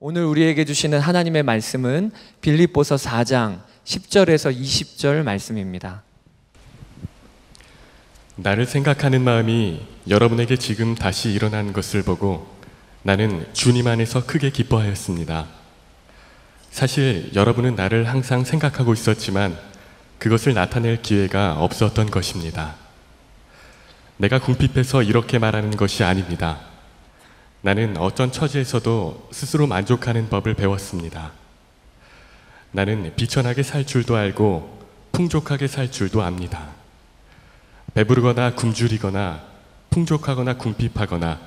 오늘 우리에게 주시는 하나님의 말씀은 빌립보서 4장 10절에서 20절 말씀입니다. 나를 생각하는 마음이 여러분에게 지금 다시 일어난 것을 보고 나는 주님 안에서 크게 기뻐하였습니다. 사실 여러분은 나를 항상 생각하고 있었지만 그것을 나타낼 기회가 없었던 것입니다. 내가 궁핍해서 이렇게 말하는 것이 아닙니다. 나는 어떤 처지에서도 스스로 만족하는 법을 배웠습니다. 나는 비천하게 살 줄도 알고 풍족하게 살 줄도 압니다. 배부르거나 굶주리거나 풍족하거나 궁핍하거나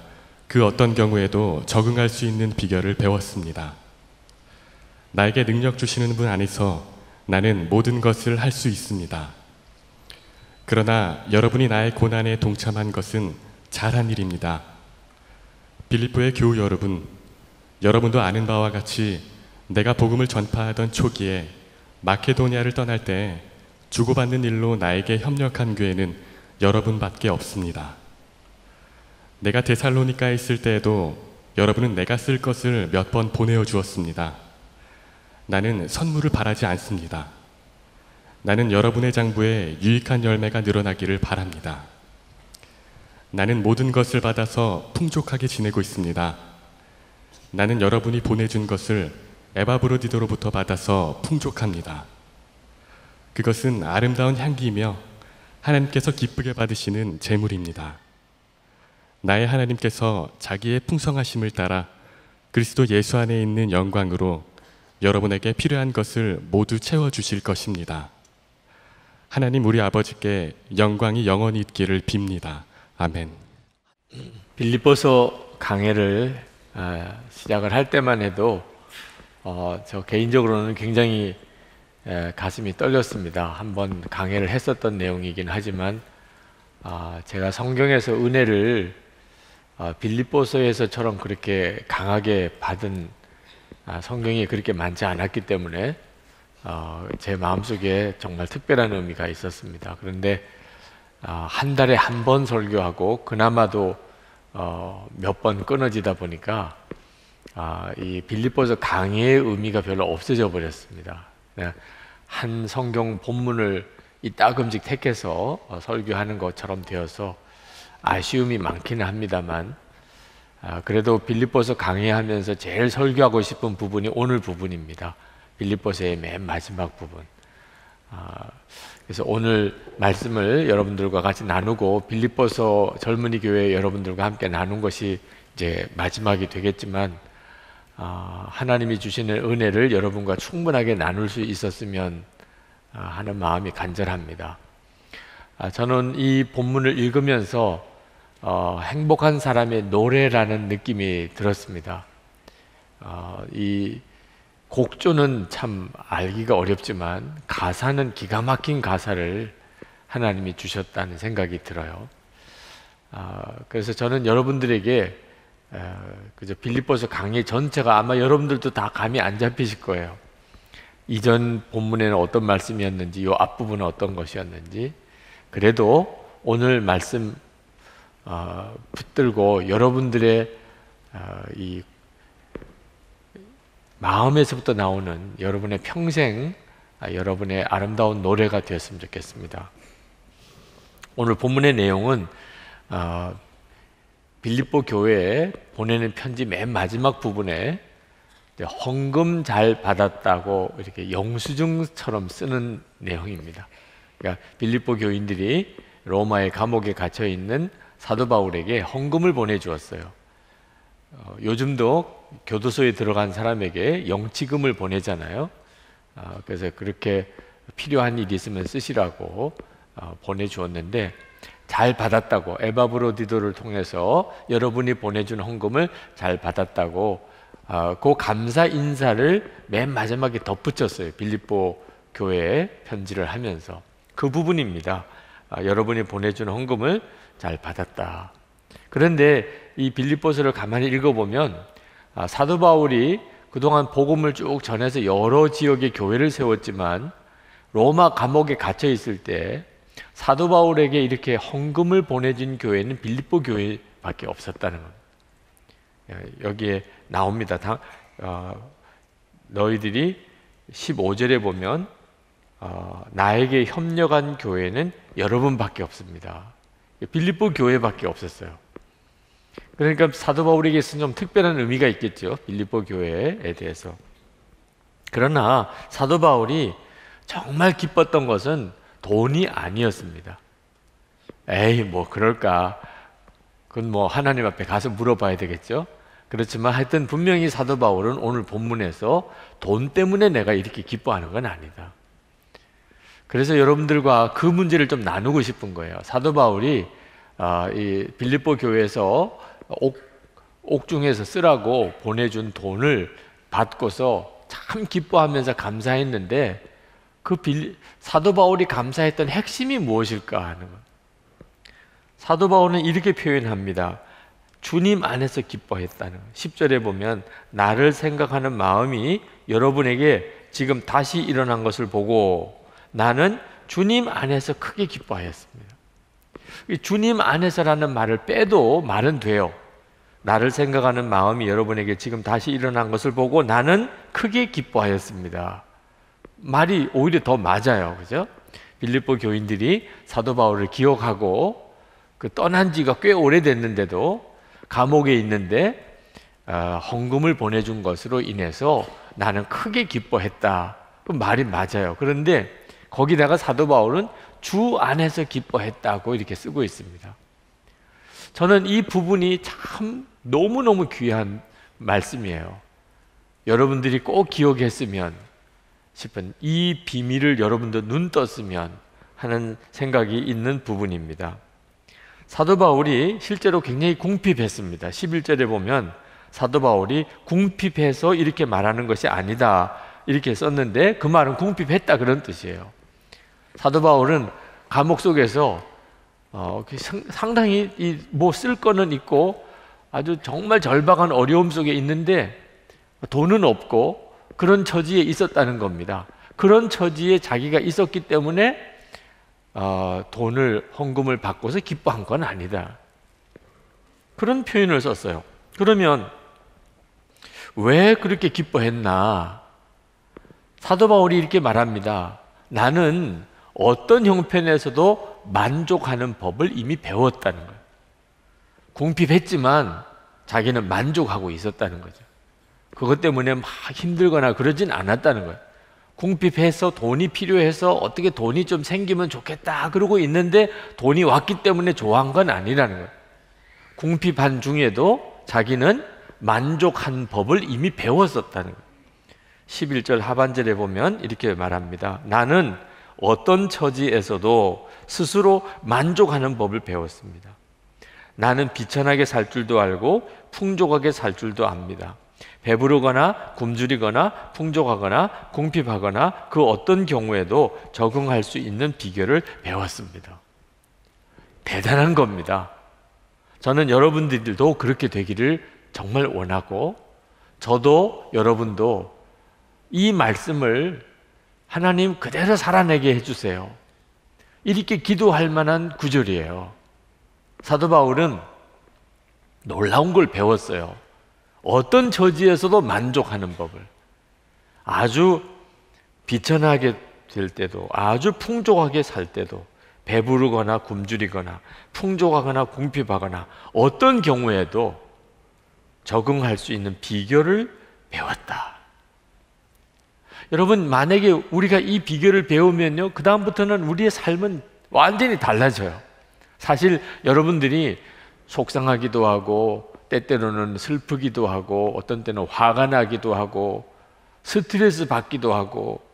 그 어떤 경우에도 적응할 수 있는 비결을 배웠습니다. 나에게 능력 주시는 분 안에서 나는 모든 것을 할 수 있습니다. 그러나 여러분이 나의 고난에 동참한 것은 잘한 일입니다. 빌립보의 교우 여러분, 여러분도 아는 바와 같이 내가 복음을 전파하던 초기에 마케도니아를 떠날 때 주고받는 일로 나에게 협력한 교회는 여러분밖에 없습니다. 내가 데살로니카에 있을 때에도 여러분은 내가 쓸 것을 몇 번 보내어 주었습니다. 나는 선물을 바라지 않습니다. 나는 여러분의 장부에 유익한 열매가 늘어나기를 바랍니다. 나는 모든 것을 받아서 풍족하게 지내고 있습니다. 나는 여러분이 보내준 것을 에바브로디도로부터 받아서 풍족합니다. 그것은 아름다운 향기이며 하나님께서 기쁘게 받으시는 제물입니다. 나의 하나님께서 자기의 풍성하심을 따라 그리스도 예수 안에 있는 영광으로 여러분에게 필요한 것을 모두 채워주실 것입니다. 하나님 우리 아버지께 영광이 영원히 있기를 빕니다. 아멘. 빌립보서 강해를 시작을 할 때만 해도 저 개인적으로는 굉장히 가슴이 떨렸습니다. 한번 강해를 했었던 내용이긴 하지만 제가 성경에서 은혜를 빌립보서에서처럼 그렇게 강하게 받은 성경이 그렇게 많지 않았기 때문에 제 마음속에 정말 특별한 의미가 있었습니다. 그런데 한 달에 한 번 설교하고 그나마도 몇 번 끊어지다 보니까 이 빌립보서 강의의 의미가 별로 없어져 버렸습니다. 한 성경 본문을 이따금씩 택해서 설교하는 것처럼 되어서 아쉬움이 많기는 합니다만 그래도 빌립보서 강의하면서 제일 설교하고 싶은 부분이 오늘 부분입니다. 빌립보서의 맨 마지막 부분. 그래서 오늘 말씀을 여러분들과 같이 나누고 빌립보서 젊은이 교회 여러분들과 함께 나눈 것이 이제 마지막이 되겠지만 하나님이 주시는 은혜를 여러분과 충분하게 나눌 수 있었으면 하는 마음이 간절합니다. 저는 이 본문을 읽으면서 행복한 사람의 노래라는 느낌이 들었습니다. 이 곡조는 참 알기가 어렵지만 가사는 기가 막힌 가사를 하나님이 주셨다는 생각이 들어요. 그래서 저는 여러분들에게 그저 빌립보서 강의 전체가 아마 여러분들도 다 감이 안 잡히실 거예요. 이전 본문에는 어떤 말씀이었는지, 이 앞부분은 어떤 것이었는지. 그래도 오늘 말씀 붙들고 여러분들의 이 마음에서부터 나오는 여러분의 평생 여러분의 아름다운 노래가 되었으면 좋겠습니다. 오늘 본문의 내용은 빌립보 교회에 보내는 편지 맨 마지막 부분에 헌금 잘 받았다고 이렇게 영수증처럼 쓰는 내용입니다. 그러니까 빌립보 교인들이 로마의 감옥에 갇혀 있는 사도 바울에게 헌금을 보내주었어요. 요즘도 교도소에 들어간 사람에게 영치금을 보내잖아요. 그래서 그렇게 필요한 일이 있으면 쓰시라고 보내주었는데 잘 받았다고, 에바브로디도를 통해서 여러분이 보내준 헌금을 잘 받았다고 그 감사 인사를 맨 마지막에 덧붙였어요. 빌립보 교회에 편지를 하면서 그 부분입니다. 여러분이 보내준 헌금을 잘 받았다. 그런데 이 빌립보서를 가만히 읽어보면 사도 바울이 그동안 복음을 쭉 전해서 여러 지역의 교회를 세웠지만 로마 감옥에 갇혀 있을 때 사도 바울에게 이렇게 헌금을 보내준 교회는 빌립보 교회밖에 없었다는 겁니다. 여기에 나옵니다. 너희들이 15절에 보면 나에게 협력한 교회는 여러분밖에 없습니다. 빌립보 교회밖에 없었어요. 그러니까 사도 바울에게서는 좀 특별한 의미가 있겠죠, 빌립보 교회에 대해서. 그러나 사도 바울이 정말 기뻤던 것은 돈이 아니었습니다. 에이, 뭐 그럴까, 그건 뭐 하나님 앞에 가서 물어봐야 되겠죠. 그렇지만 하여튼 분명히 사도 바울은 오늘 본문에서 돈 때문에 내가 이렇게 기뻐하는 건 아니다. 그래서 여러분들과 그 문제를 좀 나누고 싶은 거예요. 사도 바울이 이 빌립보 교회에서 옥중에서 쓰라고 보내준 돈을 받고서 참 기뻐하면서 감사했는데, 그 사도 바울이 감사했던 핵심이 무엇일까 하는 것. 사도 바울은 이렇게 표현합니다. 주님 안에서 기뻐했다는 것. 10절에 보면 나를 생각하는 마음이 여러분에게 지금 다시 일어난 것을 보고 나는 주님 안에서 크게 기뻐하였습니다. 이 주님 안에서라는 말을 빼도 말은 돼요. 나를 생각하는 마음이 여러분에게 지금 다시 일어난 것을 보고 나는 크게 기뻐하였습니다. 말이 오히려 더 맞아요. 그죠? 빌립보 교인들이 사도 바울을 기억하고 그 떠난 지가 꽤 오래됐는데도 감옥에 있는데 헌금을 보내준 것으로 인해서 나는 크게 기뻐했다. 그 말이 맞아요. 그런데 거기다가 사도 바울은 주 안에서 기뻐했다고 이렇게 쓰고 있습니다. 저는 이 부분이 참 너무너무 귀한 말씀이에요. 여러분들이 꼭 기억했으면 싶은, 이 비밀을 여러분도 눈 떴으면 하는 생각이 있는 부분입니다. 사도 바울이 실제로 굉장히 궁핍했습니다. 11절에 보면 사도 바울이 궁핍해서 이렇게 말하는 것이 아니다 이렇게 썼는데, 그 말은 궁핍했다 그런 뜻이에요. 사도 바울은 감옥 속에서 상당히 뭐 쓸 거는 있고 아주 정말 절박한 어려움 속에 있는데 돈은 없고 그런 처지에 있었다는 겁니다. 그런 처지에 자기가 있었기 때문에 돈을, 헌금을 받고서 기뻐한 건 아니다, 그런 표현을 썼어요. 그러면 왜 그렇게 기뻐했나? 사도 바울이 이렇게 말합니다. 나는 어떤 형편에서도 만족하는 법을 이미 배웠다는 거예요. 궁핍했지만 자기는 만족하고 있었다는 거죠. 그것 때문에 막 힘들거나 그러진 않았다는 거예요. 궁핍해서 돈이 필요해서 어떻게 돈이 좀 생기면 좋겠다 그러고 있는데 돈이 왔기 때문에 좋아한 건 아니라는 거예요. 궁핍한 중에도 자기는 만족한 법을 이미 배웠었다는 거예요. 11절 하반절에 보면 이렇게 말합니다. 나는 어떤 처지에서도 스스로 만족하는 법을 배웠습니다. 나는 비천하게 살 줄도 알고 풍족하게 살 줄도 압니다. 배부르거나 굶주리거나 풍족하거나 궁핍하거나 그 어떤 경우에도 적응할 수 있는 비결을 배웠습니다. 대단한 겁니다. 저는 여러분들도 그렇게 되기를 정말 원하고, 저도 여러분도 이 말씀을 하나님 그대로 살아내게 해주세요, 이렇게 기도할 만한 구절이에요. 사도 바울은 놀라운 걸 배웠어요. 어떤 처지에서도 만족하는 법을. 아주 비천하게 될 때도, 아주 풍족하게 살 때도, 배부르거나 굶주리거나 풍족하거나 궁핍하거나 어떤 경우에도 적응할 수 있는 비결을 배웠다. 여러분, 만약에 우리가 이 비결을 배우면요, 그 다음부터는 우리의 삶은 완전히 달라져요. 사실 여러분들이 속상하기도 하고 때때로는 슬프기도 하고 어떤 때는 화가 나기도 하고 스트레스 받기도 하고,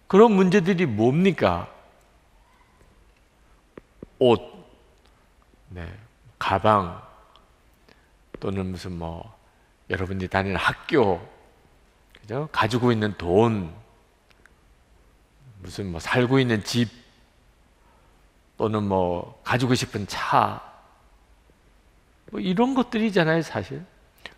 그런 문제들이 뭡니까? 옷, 가방, 또는 무슨 뭐 여러분들이 다니는 학교, 그죠? 가지고 있는 돈, 무슨 뭐 살고 있는 집, 또는 뭐 가지고 싶은 차, 뭐 이런 것들이잖아요. 사실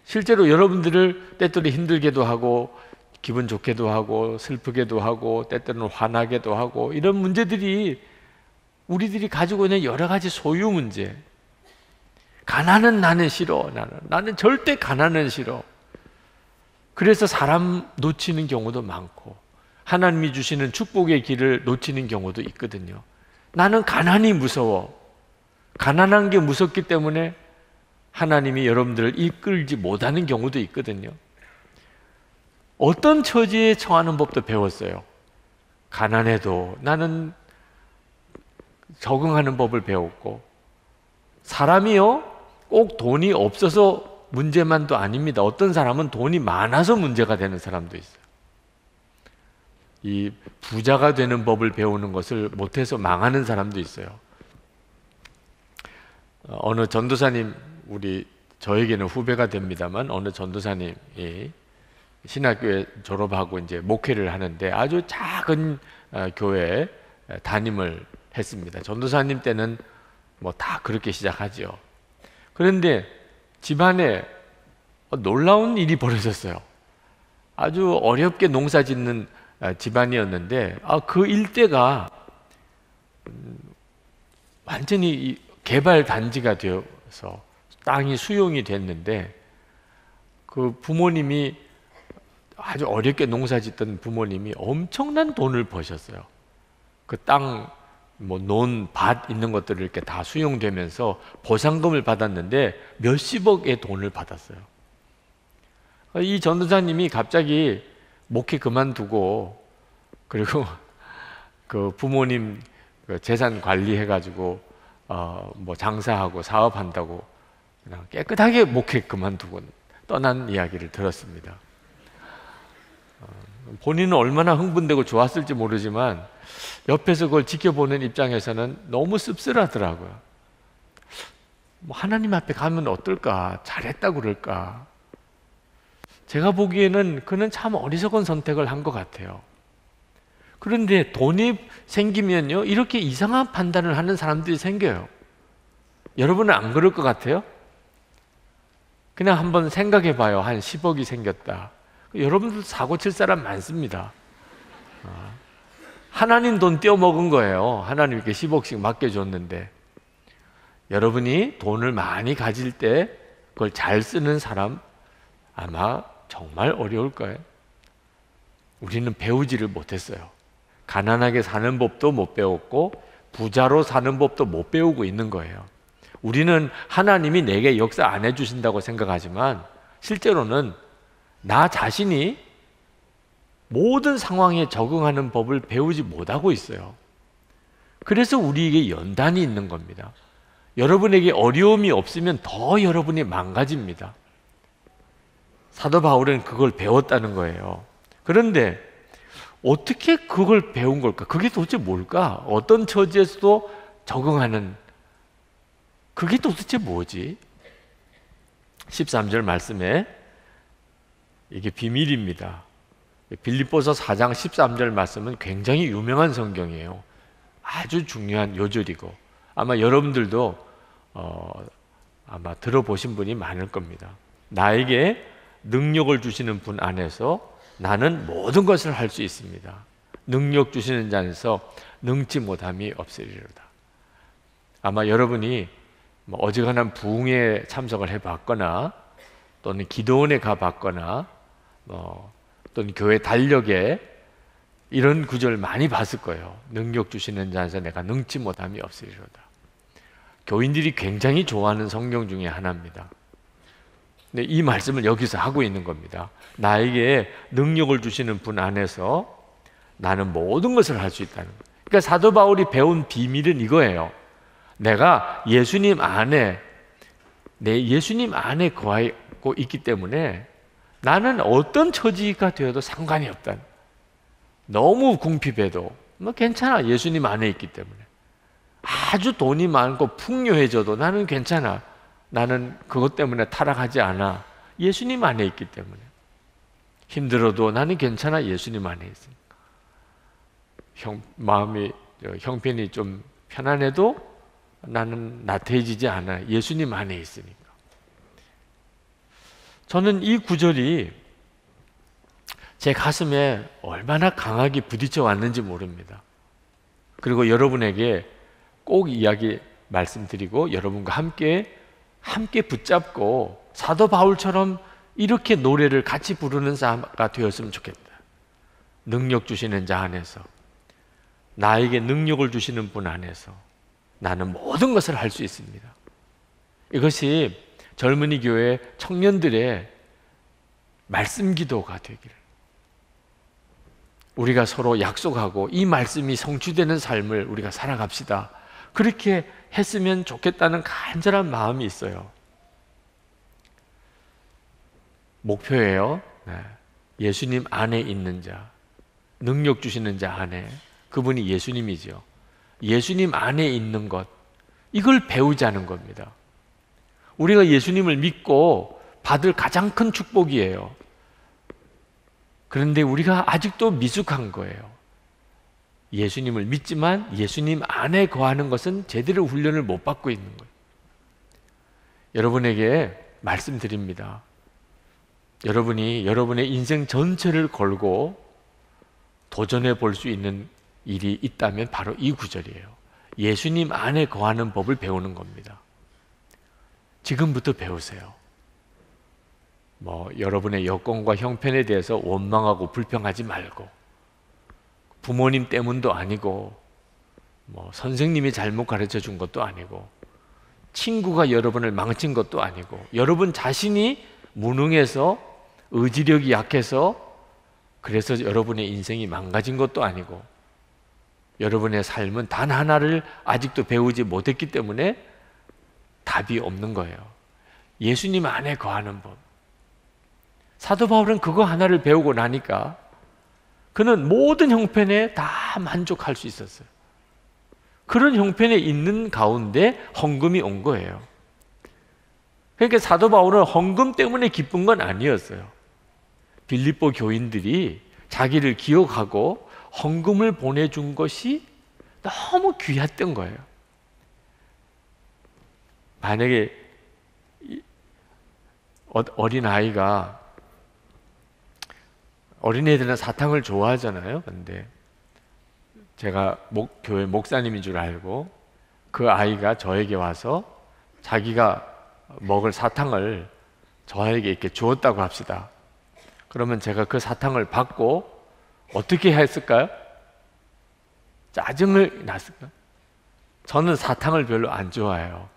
실제로 여러분들을 때때로 힘들게도 하고 기분 좋게도 하고 슬프게도 하고 때때로는 화나게도 하고, 이런 문제들이 우리들이 가지고 있는 여러 가지 소유 문제. 가난은 나는 싫어. 나는 절대 가난은 싫어. 그래서 사람 놓치는 경우도 많고 하나님이 주시는 축복의 길을 놓치는 경우도 있거든요. 나는 가난이 무서워. 가난한 게 무섭기 때문에 하나님이 여러분들을 이끌지 못하는 경우도 있거든요. 어떤 처지에 처하는 법도 배웠어요. 가난해도 나는 적응하는 법을 배웠고, 사람이요 꼭 돈이 없어서 문제만도 아닙니다. 어떤 사람은 돈이 많아서 문제가 되는 사람도 있어요. 이 부자가 되는 법을 배우는 것을 못해서 망하는 사람도 있어요. 어느 전도사님, 저에게는 후배가 됩니다만 어느 전도사님이 신학교에 졸업하고 이제 목회를 하는데 아주 작은 교회에 담임을 했습니다. 전도사님 때는 뭐 다 그렇게 시작하죠. 그런데 집안에 놀라운 일이 벌어졌어요. 아주 어렵게 농사 짓는 집안이었는데 그 일대가 완전히 개발 단지가 되어서 땅이 수용이 됐는데, 그 부모님이 아주 어렵게 농사 짓던 부모님이 엄청난 돈을 버셨어요. 그 땅, 논, 밭 있는 것들을 이렇게 다 수용되면서 보상금을 받았는데 몇십억의 돈을 받았어요. 이 전도사님이 갑자기 목회 그만두고, 그리고 그 부모님 재산 관리해가지고 뭐 장사하고 사업한다고 그냥 깨끗하게 목회 그만두고 떠난 이야기를 들었습니다. 본인은 얼마나 흥분되고 좋았을지 모르지만 옆에서 그걸 지켜보는 입장에서는 너무 씁쓸하더라고요. 뭐 하나님 앞에 가면 어떨까? 잘했다고 그럴까? 제가 보기에는 그는 참 어리석은 선택을 한 것 같아요. 그런데 돈이 생기면요, 이렇게 이상한 판단을 하는 사람들이 생겨요. 여러분은 안 그럴 것 같아요? 그냥 한번 생각해 봐요. 한 10억이 생겼다. 여러분들 사고 칠 사람 많습니다. 하나님 돈 떼어먹은 거예요. 하나님께 10억씩 맡겨줬는데, 여러분이 돈을 많이 가질 때 그걸 잘 쓰는 사람 아마 정말 어려울 거예요. 우리는 배우지를 못했어요. 가난하게 사는 법도 못 배웠고 부자로 사는 법도 못 배우고 있는 거예요. 우리는 하나님이 내게 역사 안 해주신다고 생각하지만 실제로는 나 자신이 모든 상황에 적응하는 법을 배우지 못하고 있어요. 그래서 우리에게 연단이 있는 겁니다. 여러분에게 어려움이 없으면 더 여러분이 망가집니다. 사도 바울은 그걸 배웠다는 거예요. 그런데 어떻게 그걸 배운 걸까? 그게 도대체 뭘까? 어떤 처지에서도 적응하는, 그게 도대체 뭐지? 13절 말씀에 이게 비밀입니다. 빌립보서 4장 13절 말씀은 굉장히 유명한 성경이에요. 아주 중요한 요절이고 아마 여러분들도 아마 들어보신 분이 많을 겁니다. 나에게 능력을 주시는 분 안에서 나는 모든 것을 할 수 있습니다. 능력 주시는 자 안에서 능치 못함이 없으리로다. 아마 여러분이 어지간한 부흥에 참석을 해봤거나 또는 기도원에 가봤거나 또는 교회 달력에 이런 구절 많이 봤을 거예요. 능력 주시는 자 안에서 내가 능치 못함이 없으리로다. 교인들이 굉장히 좋아하는 성경 중에 하나입니다. 근데 이 말씀을 여기서 하고 있는 겁니다. 나에게 능력을 주시는 분 안에서 나는 모든 것을 할 수 있다는 거예요. 그러니까 사도 바울이 배운 비밀은 이거예요. 내가 예수님 안에, 내 예수님 안에 거하고 있기 때문에 나는 어떤 처지가 되어도 상관이 없다. 너무 궁핍해도 뭐 괜찮아. 예수님 안에 있기 때문에. 아주 돈이 많고 풍요해져도 나는 괜찮아. 나는 그것 때문에 타락하지 않아. 예수님 안에 있기 때문에. 힘들어도 나는 괜찮아. 예수님 안에 있으니까. 마음이 형편이 좀 편안해도 나는 나태해지지 않아. 예수님 안에 있으니까. 저는 이 구절이 제 가슴에 얼마나 강하게 부딪혀 왔는지 모릅니다. 그리고 여러분에게 꼭 이야기 말씀드리고 여러분과 함께 붙잡고 사도 바울처럼 이렇게 노래를 같이 부르는 자가 되었으면 좋겠다. 능력 주시는 자 안에서, 나에게 능력을 주시는 분 안에서 나는 모든 것을 할 수 있습니다. 이것이 젊은이 교회 청년들의 말씀 기도가 되기를, 우리가 서로 약속하고 이 말씀이 성취되는 삶을 우리가 살아갑시다, 그렇게 했으면 좋겠다는 간절한 마음이 있어요. 목표예요. 예수님 안에 있는 자, 능력 주시는 자 안에, 그분이 예수님이죠. 예수님 안에 있는 것, 이걸 배우자는 겁니다. 우리가 예수님을 믿고 받을 가장 큰 축복이에요. 그런데 우리가 아직도 미숙한 거예요. 예수님을 믿지만 예수님 안에 거하는 것은 제대로 훈련을 못 받고 있는 거예요. 여러분에게 말씀드립니다. 여러분이 여러분의 인생 전체를 걸고 도전해 볼 수 있는 일이 있다면 바로 이 구절이에요. 예수님 안에 거하는 법을 배우는 겁니다. 지금부터 배우세요. 여러분의 여건과 형편에 대해서 원망하고 불평하지 말고, 부모님 때문도 아니고, 선생님이 잘못 가르쳐 준 것도 아니고, 친구가 여러분을 망친 것도 아니고, 여러분 자신이 무능해서, 의지력이 약해서 그래서 여러분의 인생이 망가진 것도 아니고, 여러분의 삶은 단 하나를 아직도 배우지 못했기 때문에 답이 없는 거예요. 예수님 안에 거하는 법. 사도 바울은 그거 하나를 배우고 나니까 그는 모든 형편에 다 만족할 수 있었어요. 그런 형편에 있는 가운데 헌금이 온 거예요. 그러니까 사도 바울은 헌금 때문에 기쁜 건 아니었어요. 빌립보 교인들이 자기를 기억하고 헌금을 보내준 것이 너무 귀했던 거예요. 만약에 어린아이가, 어린애들은 사탕을 좋아하잖아요. 근데 제가 교회 목사님인 줄 알고 그 아이가 저에게 와서 자기가 먹을 사탕을 저에게 이렇게 주었다고 합시다. 그러면 제가 그 사탕을 받고 어떻게 했을까요? 짜증을 났을까요? 저는 사탕을 별로 안 좋아해요.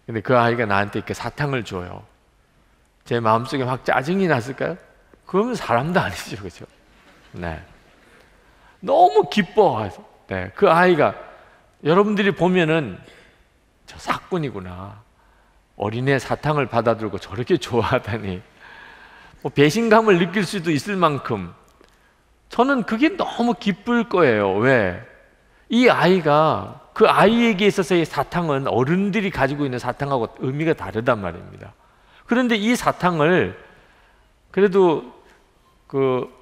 근데 그 아이가 나한테 이렇게 사탕을 줘요. 제 마음속에 확 짜증이 났을까요? 그러면 사람도 아니죠, 그렇죠? 너무 기뻐해서, 그 아이가, 여러분들이 보면은 저 사꾼이구나, 어린애 사탕을 받아들고 저렇게 좋아하다니, 배신감을 느낄 수도 있을 만큼 저는 그게 너무 기쁠 거예요. 왜? 이 아이가, 그 아이에게 있어서의 사탕은 어른들이 가지고 있는 사탕하고 의미가 다르단 말입니다. 그런데 이 사탕을 그래도 그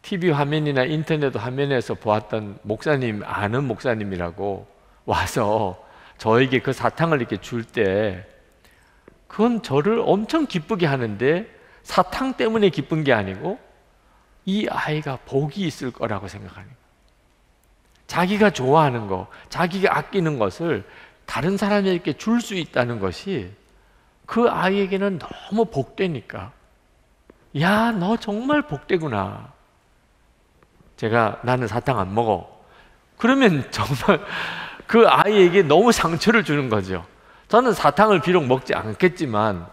TV 화면이나 인터넷 화면에서 보았던 목사님, 아는 목사님이라고 와서 저에게 그 사탕을 이렇게 줄 때 그건 저를 엄청 기쁘게 하는데, 사탕 때문에 기쁜 게 아니고 이 아이가 복이 있을 거라고 생각하니까, 자기가 좋아하는 거, 자기가 아끼는 것을 다른 사람에게 줄 수 있다는 것이 그 아이에게는 너무 복되니까, 야, 너 정말 복되구나. 나는 사탕 안 먹어. 그러면 정말 그 아이에게 너무 상처를 주는 거죠. 저는 사탕을 비록 먹지 않겠지만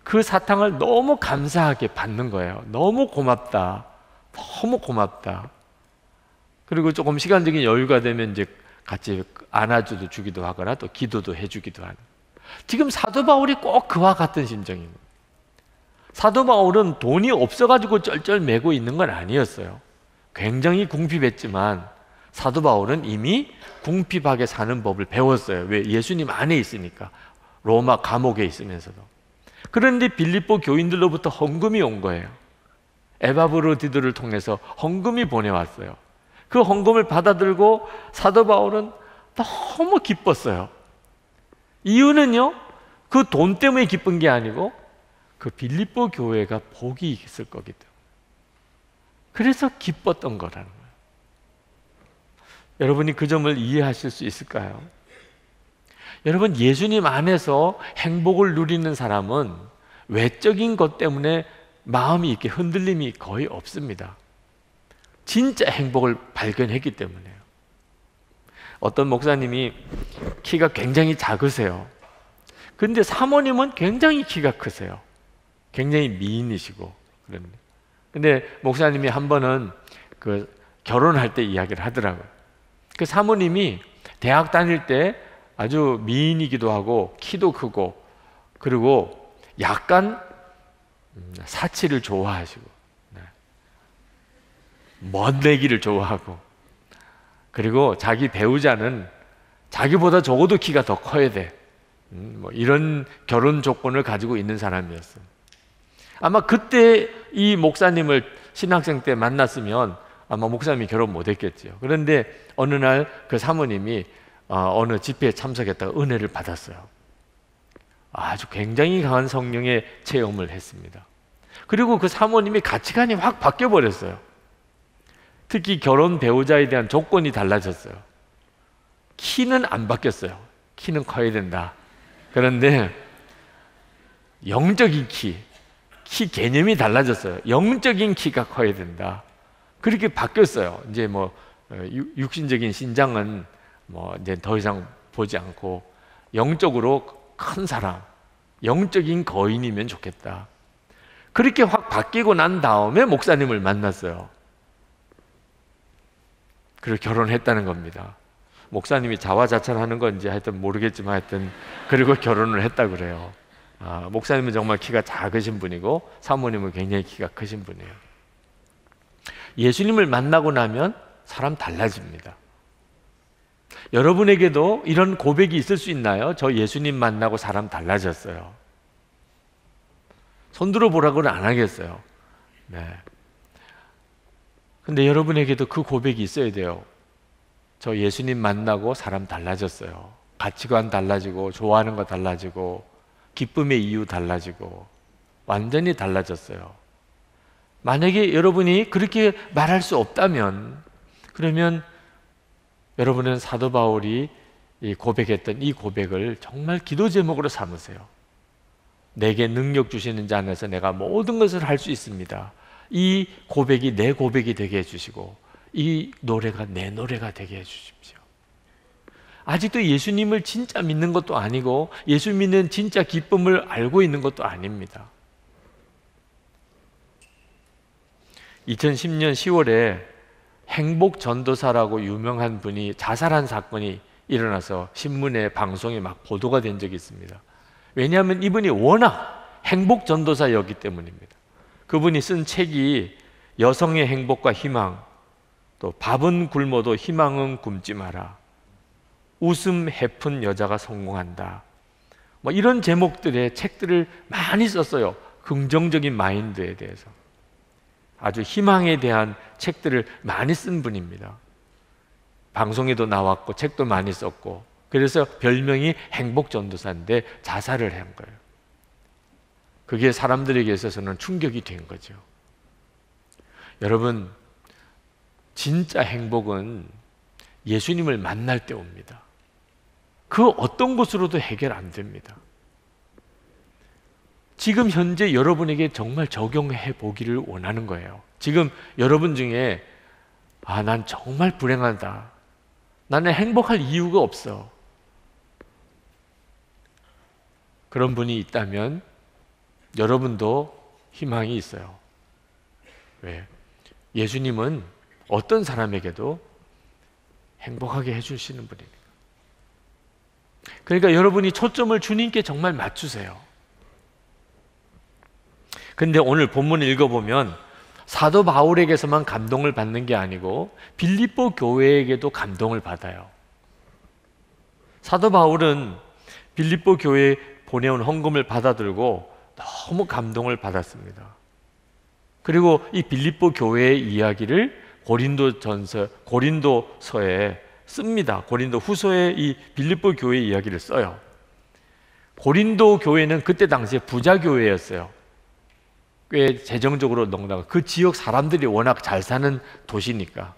그 사탕을 너무 감사하게 받는 거예요. 너무 고맙다. 너무 고맙다. 그리고 조금 시간적인 여유가 되면 이제 같이 안아줘도 주기도 하거나 또 기도도 해주기도 하는. 지금 사도 바울이 꼭 그와 같은 심정입니다. 사도 바울은 돈이 없어가지고 쩔쩔매고 있는 건 아니었어요. 굉장히 궁핍했지만 사도 바울은 이미 궁핍하게 사는 법을 배웠어요. 왜? 예수님 안에 있으니까. 로마 감옥에 있으면서도. 그런데 빌립보 교인들로부터 헌금이 온 거예요. 에바브로디도를 통해서 헌금이 보내왔어요. 그 헌금을 받아들고 사도 바울은 너무 기뻤어요. 이유는요, 그 돈 때문에 기쁜 게 아니고 그 빌립보 교회가 복이 있을 거기 때문에, 그래서 기뻤던 거라는 거예요. 여러분이 그 점을 이해하실 수 있을까요? 여러분, 예수님 안에서 행복을 누리는 사람은 외적인 것 때문에 마음이 이렇게 흔들림이 거의 없습니다. 진짜 행복을 발견했기 때문에요. 어떤 목사님이 키가 굉장히 작으세요. 근데 사모님은 굉장히 키가 크세요. 굉장히 미인이시고. 근데 목사님이 한 번은 그 결혼할 때 이야기를 하더라고요. 그 사모님이 대학 다닐 때 아주 미인이기도 하고 키도 크고 그리고 약간 사치를 좋아하시고 멋내기를 좋아하고 그리고 자기 배우자는 자기보다 적어도 키가 더 커야 돼. 뭐 이런 결혼 조건을 가지고 있는 사람이었어요. 아마 그때 이 목사님을 신학생 때 만났으면 아마 목사님이 결혼 못했겠죠. 그런데 어느 날 그 사모님이 어느 집회에 참석했다가 은혜를 받았어요. 아주 굉장히 강한 성령의 체험을 했습니다. 그리고 그 사모님이 가치관이 확 바뀌어 버렸어요. 특히 결혼 배우자에 대한 조건이 달라졌어요. 키는 안 바뀌었어요. 키는 커야 된다. 그런데 영적인 키 개념이 달라졌어요. 영적인 키가 커야 된다. 그렇게 바뀌었어요. 이제 뭐 육신적인 신장은 뭐 이제 더 이상 보지 않고 영적으로 큰 사람, 영적인 거인이면 좋겠다. 그렇게 확 바뀌고 난 다음에 목사님을 만났어요. 그리고 결혼했다는 겁니다. 목사님이 자화자찬하는 건지 하여튼 모르겠지만 하여튼 그리고 결혼을 했다 그래요. 목사님은 정말 키가 작으신 분이고 사모님은 굉장히 키가 크신 분이에요. 예수님을 만나고 나면 사람 달라집니다. 여러분에게도 이런 고백이 있을 수 있나요? 저 예수님 만나고 사람 달라졌어요. 손들어 보라고는 안 하겠어요. 네. 근데 여러분에게도 그 고백이 있어야 돼요. 저 예수님 만나고 사람 달라졌어요. 가치관 달라지고 좋아하는 거 달라지고 기쁨의 이유 달라지고 완전히 달라졌어요. 만약에 여러분이 그렇게 말할 수 없다면 그러면 여러분은 사도 바울이 고백했던 이 고백을 정말 기도 제목으로 삼으세요. 내게 능력 주시는 자 안에서 내가 모든 것을 할 수 있습니다. 이 고백이 내 고백이 되게 해주시고 이 노래가 내 노래가 되게 해주십시오. 아직도 예수님을 진짜 믿는 것도 아니고 예수 믿는 진짜 기쁨을 알고 있는 것도 아닙니다. 2010년 10월에 행복전도사라고 유명한 분이 자살한 사건이 일어나서 신문에 방송에 막 보도가 된 적이 있습니다. 왜냐하면 이분이 워낙 행복전도사였기 때문입니다. 그분이 쓴 책이 여성의 행복과 희망, 또 밥은 굶어도 희망은 굶지 마라, 웃음 해픈 여자가 성공한다, 뭐 이런 제목들의 책들을 많이 썼어요. 긍정적인 마인드에 대해서 아주 희망에 대한 책들을 많이 쓴 분입니다. 방송에도 나왔고 책도 많이 썼고 그래서 별명이 행복전도사인데 자살을 한 거예요. 그게 사람들에게 있어서는 충격이 된 거죠. 여러분, 진짜 행복은 예수님을 만날 때 옵니다. 그 어떤 것으로도 해결 안 됩니다. 지금 현재 여러분에게 정말 적용해 보기를 원하는 거예요. 지금 여러분 중에 난 정말 불행하다, 나는 행복할 이유가 없어, 그런 분이 있다면 여러분도 희망이 있어요. 왜? 예수님은 어떤 사람에게도 행복하게 해주시는 분입니다. 그러니까 여러분이 초점을 주님께 정말 맞추세요. 근데 오늘 본문을 읽어보면 사도 바울에게서만 감동을 받는 게 아니고 빌립보 교회에게도 감동을 받아요. 사도 바울은 빌립보 교회에 보내온 헌금을 받아들고 너무 감동을 받았습니다. 그리고 이 빌립보 교회의 이야기를 고린도서에 씁니다. 고린도 후서에 이 빌립보 교회 이야기를 써요. 고린도 교회는 그때 당시에 부자 교회였어요. 꽤 재정적으로 넉넉하고 그 지역 사람들이 워낙 잘 사는 도시니까.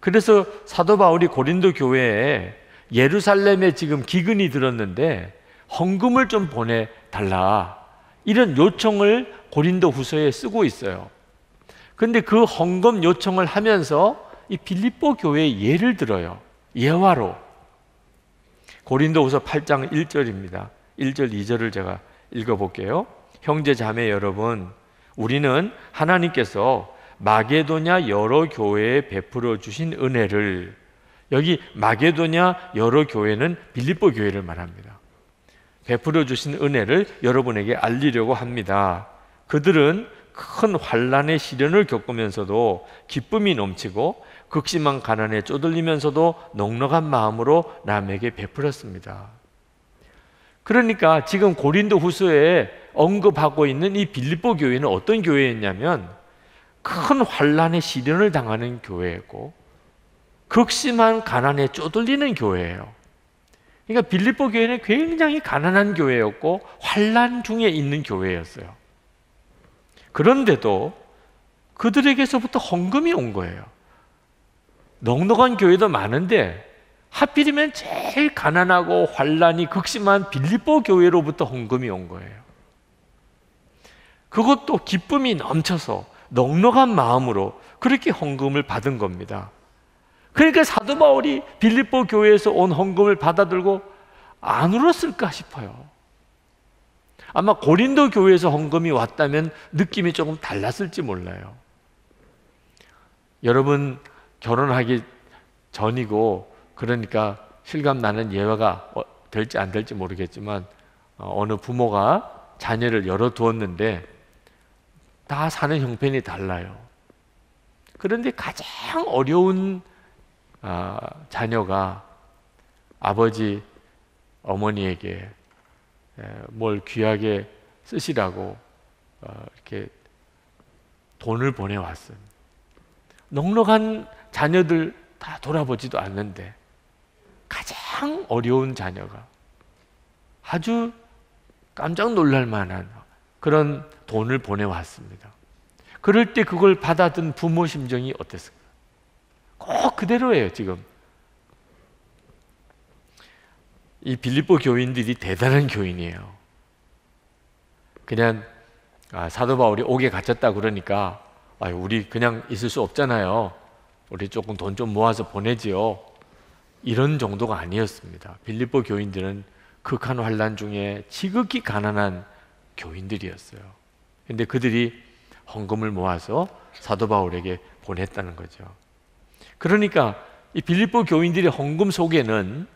그래서 사도 바울이 고린도 교회에 예루살렘에 지금 기근이 들었는데 헌금을 좀 보내달라, 이런 요청을 고린도 후서에 쓰고 있어요. 그런데 그 헌금 요청을 하면서 이 빌립보 교회의 예를 들어요. 예화로. 고린도 후서 8장 1절입니다. 1절 2절을 제가 읽어볼게요. 형제 자매 여러분, 우리는 하나님께서 마게도냐 여러 교회에 베풀어 주신 은혜를, 여기 마게도냐 여러 교회는 빌립보 교회를 말합니다. 베풀어 주신 은혜를 여러분에게 알리려고 합니다. 그들은 큰 환난의 시련을 겪으면서도 기쁨이 넘치고 극심한 가난에 쪼들리면서도 넉넉한 마음으로 남에게 베풀었습니다. 그러니까 지금 고린도 후서에 언급하고 있는 이 빌립보 교회는 어떤 교회였냐면 큰 환난의 시련을 당하는 교회였고 극심한 가난에 쪼들리는 교회예요. 그러니까 빌립보 교회는 굉장히 가난한 교회였고 환난 중에 있는 교회였어요. 그런데도 그들에게서부터 헌금이 온 거예요. 넉넉한 교회도 많은데 하필이면 제일 가난하고 환난이 극심한 빌립보 교회로부터 헌금이 온 거예요. 그것도 기쁨이 넘쳐서 넉넉한 마음으로 그렇게 헌금을 받은 겁니다. 그러니까 사도 바울이 빌립보 교회에서 온 헌금을 받아들고 안 울었을까 싶어요. 아마 고린도 교회에서 헌금이 왔다면 느낌이 조금 달랐을지 몰라요. 여러분 결혼하기 전이고 그러니까 실감나는 예화가 될지 안 될지 모르겠지만 어느 부모가 자녀를 열어두었는데 다 사는 형편이 달라요. 그런데 가장 어려운 자녀가 아버지, 어머니에게 뭘 귀하게 쓰시라고 이렇게 돈을 보내왔어요. 넉넉한 자녀들 다 돌아보지도 않는데 가장 어려운 자녀가 아주 깜짝 놀랄 만한 그런 돈을 보내왔습니다. 그럴 때 그걸 받아든 부모 심정이 어땠을까요? 꼭 그대로예요. 지금 이 빌립보 교인들이 대단한 교인이에요. 그냥 사도 바울이 옥에 갇혔다 그러니까 우리 그냥 있을 수 없잖아요. 우리 조금 돈 좀 모아서 보내지요. 이런 정도가 아니었습니다. 빌립보 교인들은 극한 환난 중에 지극히 가난한 교인들이었어요. 그런데 그들이 헌금을 모아서 사도 바울에게 보냈다는 거죠. 그러니까 이 빌립보 교인들의 헌금 속에는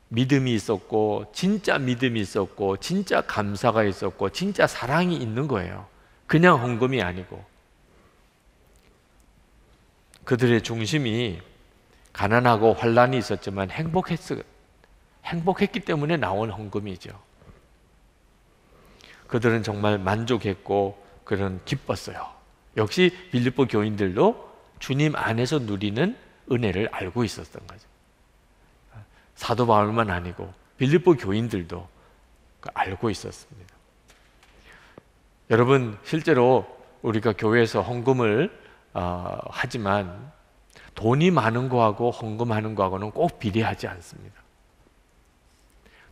믿음이 있었고 진짜 믿음이 있었고 진짜 감사가 있었고 진짜 사랑이 있는 거예요. 그냥 헌금이 아니고. 그들의 중심이 가난하고 환난이 있었지만 행복했기 때문에 나온 헌금이죠. 그들은 정말 만족했고 그런 기뻤어요. 역시 빌립보 교인들도 주님 안에서 누리는 은혜를 알고 있었던 거죠. 사도 바울만 아니고 빌립보 교인들도 알고 있었습니다. 여러분 실제로 우리가 교회에서 헌금을 하지만 돈이 많은 거하고 헌금하는 거하고는 꼭 비례하지 않습니다.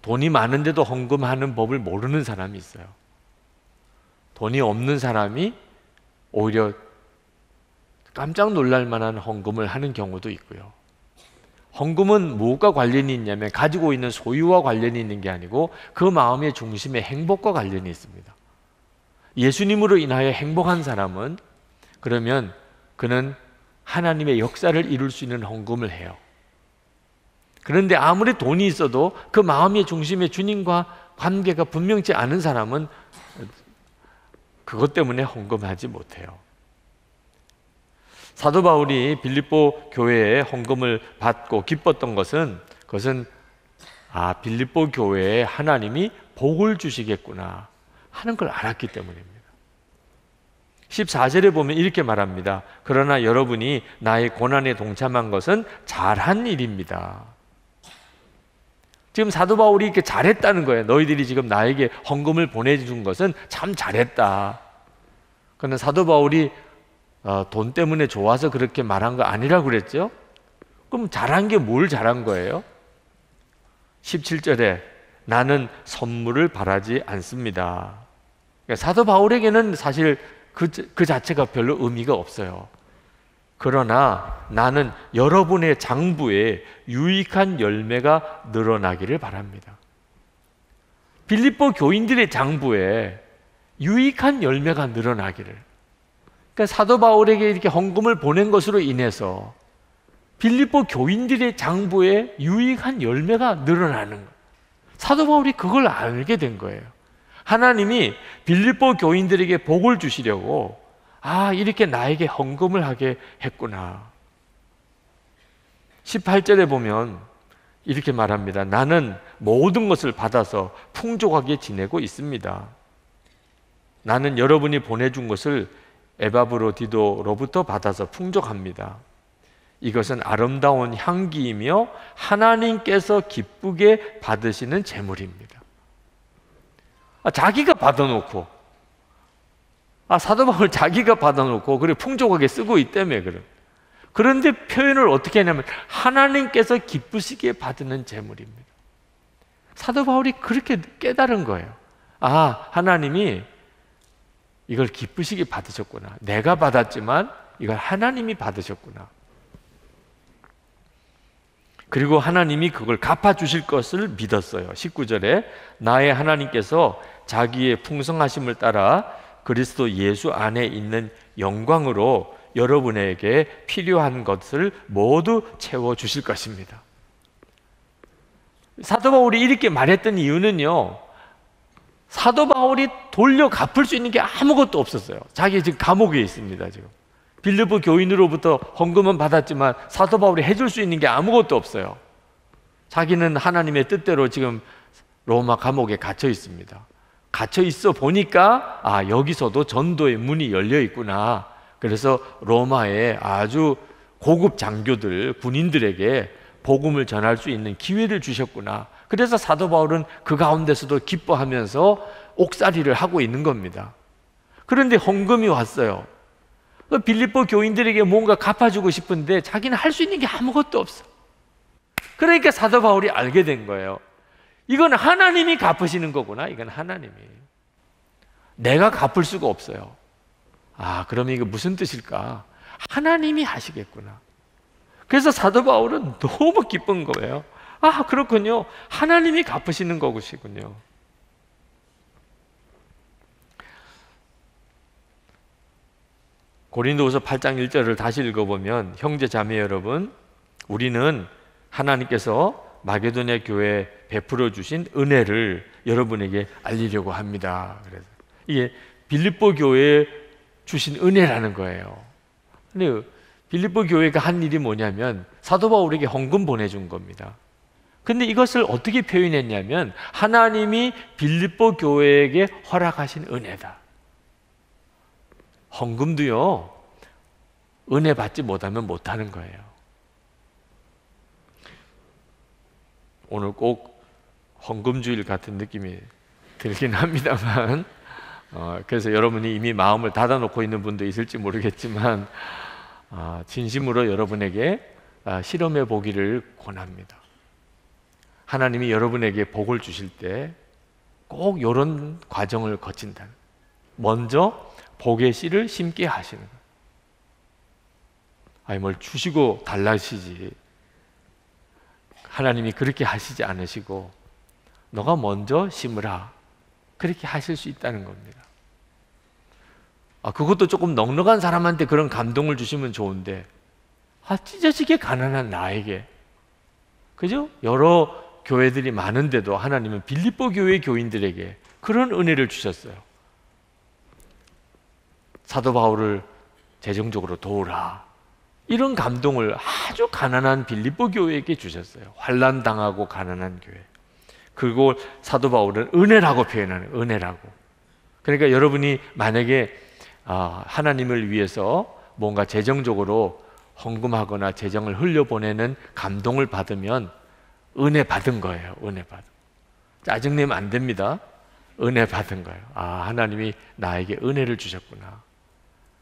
돈이 많은데도 헌금하는 법을 모르는 사람이 있어요. 돈이 없는 사람이 오히려 깜짝 놀랄 만한 헌금을 하는 경우도 있고요. 헌금은 무엇과 관련이 있냐면 가지고 있는 소유와 관련이 있는 게 아니고 그 마음의 중심에 행복과 관련이 있습니다. 예수님으로 인하여 행복한 사람은 그러면 그는 하나님의 역사를 이룰 수 있는 헌금을 해요. 그런데 아무리 돈이 있어도 그 마음의 중심에 주님과 관계가 분명치 않은 사람은 그것 때문에 헌금하지 못해요. 사도 바울이 빌립보 교회에 헌금을 받고 기뻤던 것은 그것은 빌립보 교회에 하나님이 복을 주시겠구나 하는 걸 알았기 때문입니다. 14절에 보면 이렇게 말합니다. 그러나 여러분이 나의 고난에 동참한 것은 잘한 일입니다. 지금 사도 바울이 이렇게 잘했다는 거예요. 너희들이 지금 나에게 헌금을 보내준 것은 참 잘했다. 그런데 사도 바울이 돈 때문에 좋아서 그렇게 말한 거 아니라고 그랬죠? 그럼 잘한 게 뭘 잘한 거예요? 17절에 나는 선물을 바라지 않습니다. 사도 바울에게는 사실 그 자체가 별로 의미가 없어요. 그러나 나는 여러분의 장부에 유익한 열매가 늘어나기를 바랍니다. 빌립보 교인들의 장부에 유익한 열매가 늘어나기를. 그러니까 사도 바울에게 이렇게 헌금을 보낸 것으로 인해서 빌립보 교인들의 장부에 유익한 열매가 늘어나는 거예요. 사도 바울이 그걸 알게 된 거예요. 하나님이 빌립보 교인들에게 복을 주시려고 이렇게 나에게 헌금을 하게 했구나. 18절에 보면 이렇게 말합니다. 나는 모든 것을 받아서 풍족하게 지내고 있습니다. 나는 여러분이 보내준 것을 에바브로디도로부터 받아서 풍족합니다. 이것은 아름다운 향기이며 하나님께서 기쁘게 받으시는 제물입니다. 자기가 받아놓고, 사도 바울 자기가 받아놓고 그리고 풍족하게 쓰고 있다며. 그런데 표현을 어떻게 하냐면 하나님께서 기쁘시게 받는 제물입니다. 사도 바울이 그렇게 깨달은 거예요. 하나님이 이걸 기쁘시게 받으셨구나. 내가 받았지만 이걸 하나님이 받으셨구나. 그리고 하나님이 그걸 갚아주실 것을 믿었어요. 19절에 나의 하나님께서 자기의 풍성하심을 따라 그리스도 예수 안에 있는 영광으로 여러분에게 필요한 것을 모두 채워주실 것입니다. 사도 바울이 이렇게 말했던 이유는요, 사도 바울이 돌려 갚을 수 있는 게 아무것도 없었어요. 자기 지금 감옥에 있습니다. 지금 빌립보 교인으로부터 헌금은 받았지만 사도 바울이 해줄 수 있는 게 아무것도 없어요. 자기는 하나님의 뜻대로 지금 로마 감옥에 갇혀 있습니다. 갇혀 있어 보니까 여기서도 전도의 문이 열려 있구나. 그래서 로마의 아주 고급 장교들, 군인들에게 복음을 전할 수 있는 기회를 주셨구나. 그래서 사도 바울은 그 가운데서도 기뻐하면서 옥살이를 하고 있는 겁니다. 그런데 헌금이 왔어요. 빌립보 교인들에게 뭔가 갚아주고 싶은데 자기는 할 수 있는 게 아무것도 없어. 그러니까 사도 바울이 알게 된 거예요. 이건 하나님이 갚으시는 거구나. 이건 하나님이. 내가 갚을 수가 없어요. 그럼 이거 무슨 뜻일까? 하나님이 하시겠구나. 그래서 사도 바울은 너무 기쁜 거예요. 그렇군요. 하나님이 갚으시는 것이군요. 고린도후서 8장 1절을 다시 읽어보면, 형제 자매 여러분, 우리는 하나님께서 마게도냐 교회에 베풀어 주신 은혜를 여러분에게 알리려고 합니다. 그래서 이게 빌립보 교회에 주신 은혜라는 거예요. 근데 빌립보 교회가 한 일이 뭐냐면 사도 바울에게 헌금 보내준 겁니다. 근데 이것을 어떻게 표현했냐면 하나님이 빌립보 교회에게 허락하신 은혜다. 헌금도요, 은혜 받지 못하면 못하는 거예요. 오늘 꼭 헌금주일 같은 느낌이 들긴 합니다만, 그래서 여러분이 이미 마음을 닫아놓고 있는 분도 있을지 모르겠지만, 진심으로 여러분에게 실험해 보기를 권합니다. 하나님이 여러분에게 복을 주실 때 꼭 이런 과정을 거친다. 먼저 복의 씨를 심게 하시는 거예요. 뭘 주시고 달라시지. 하나님이 그렇게 하시지 않으시고 너가 먼저 심으라. 그렇게 하실 수 있다는 겁니다. 그것도 조금 넉넉한 사람한테 그런 감동을 주시면 좋은데 찢어지게 가난한 나에게, 그죠? 여러 교회들이 많은데도 하나님은 빌립보 교회 교인들에게 그런 은혜를 주셨어요. 사도 바울을 재정적으로 도우라. 이런 감동을 아주 가난한 빌립보 교회에게 주셨어요. 환난 당하고 가난한 교회. 그리고 사도 바울은 은혜라고 표현하는, 은혜라고. 그러니까 여러분이 만약에 하나님을 위해서 뭔가 재정적으로 헌금하거나 재정을 흘려보내는 감동을 받으면 은혜 받은 거예요. 은혜 받은. 짜증내면 안 됩니다. 은혜 받은 거예요. 하나님이 나에게 은혜를 주셨구나.